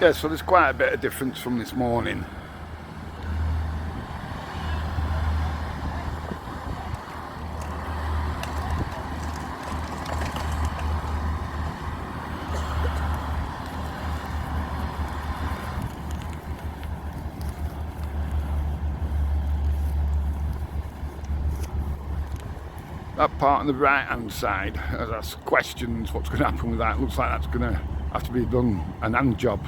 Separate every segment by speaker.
Speaker 1: Yeah, so there's quite a bit of difference from this morning. That part on the right hand side, that's questions what's going to happen with that. Looks like that's going to have to be done an hand job.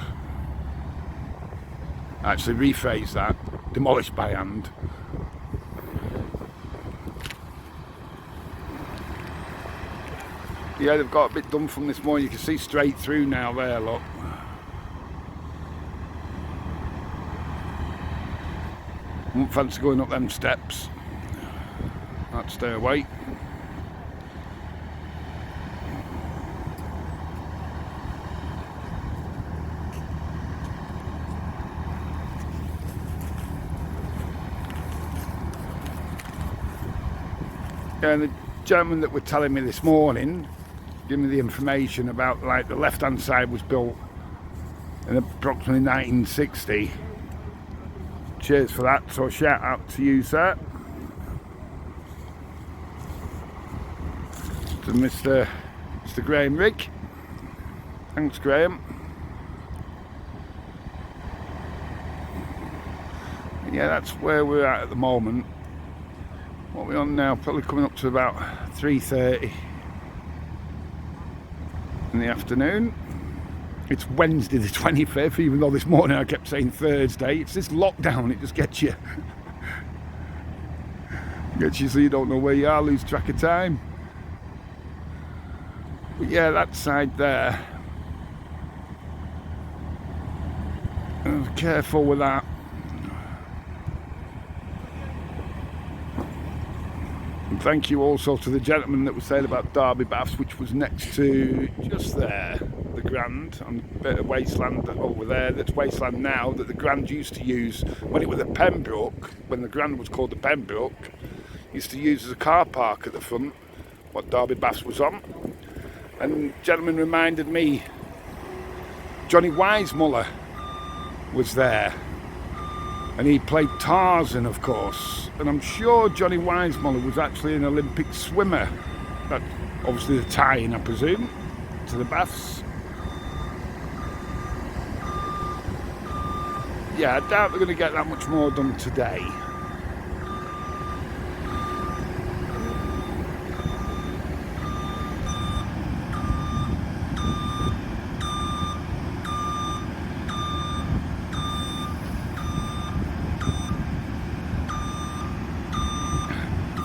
Speaker 1: Actually rephrase that, demolished by hand. Yeah, they've got a bit done from this morning. You can see straight through now there, look. Wouldn't fancy going up them steps. That stairway. Yeah, and the gentleman that were telling me this morning, giving me the information about, like, the left hand side was built in approximately 1960. Cheers for that, so shout out to you, sir. To Mr. Graham Rigg. Thanks, Graham. Yeah, that's where we're at the moment. What are we on now? Probably coming up to about 3:30 in the afternoon. It's Wednesday the 25th, even though this morning I kept saying Thursday. It's this lockdown, it just gets you. Gets you so you don't know where you are, lose track of time. But yeah, that side there. Careful with that. And thank you also to the gentleman that was saying about Derby Baths, which was next to just there, the Grand, and a bit of wasteland over there. That's wasteland now that the Grand used to use when it was at Pembroke, when the Grand was called the Pembroke, used to use as a car park at the front, what Derby Baths was on. And the gentleman reminded me, Johnny Weissmuller was there. And he played Tarzan, of course. And I'm sure Johnny Weissmuller was actually an Olympic swimmer. That's obviously the tie-in, I presume, to the baths. Yeah, I doubt they're going to get that much more done today.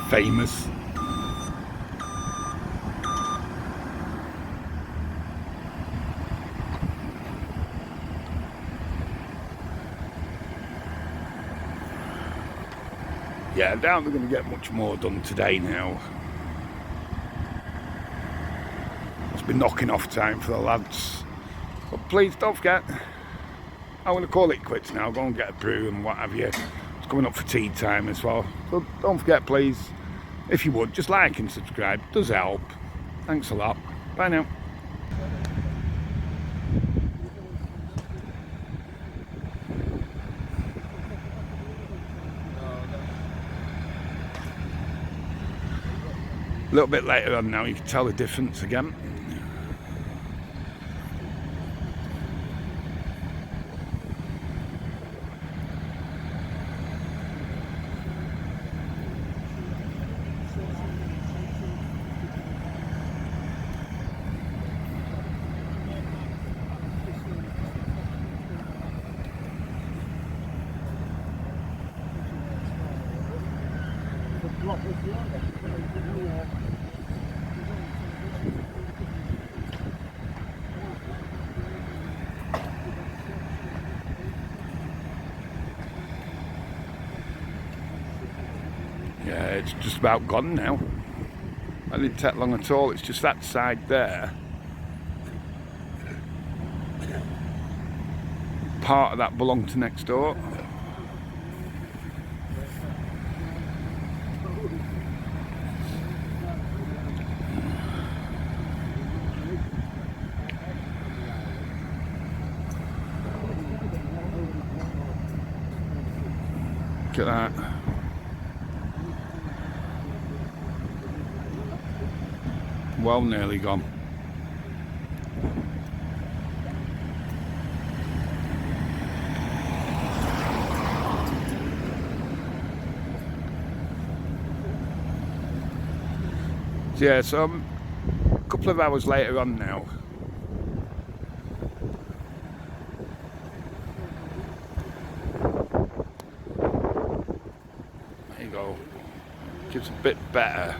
Speaker 1: Famous. Yeah, I doubt they're going to get much more done today now. It's been knocking off time for the lads. But please don't forget, I'm going to call it quits now. Go and get a brew and what have you. It's coming up for tea time as well. So don't forget, please, if you would, just like and subscribe. It does help. Thanks a lot. Bye now. A little bit later on now, you can tell the difference again. Yeah, it's just about gone now. That didn't take long at all. It's just that side there. Part of that belonged to next door. Look at that. Well, nearly gone. Yeah, so I'm a couple of hours later on now. There you go. Gives a bit better.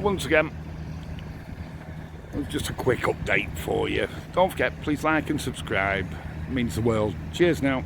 Speaker 1: Once again, just a quick update for you. Don't forget, please like and subscribe. It means the world. Cheers now.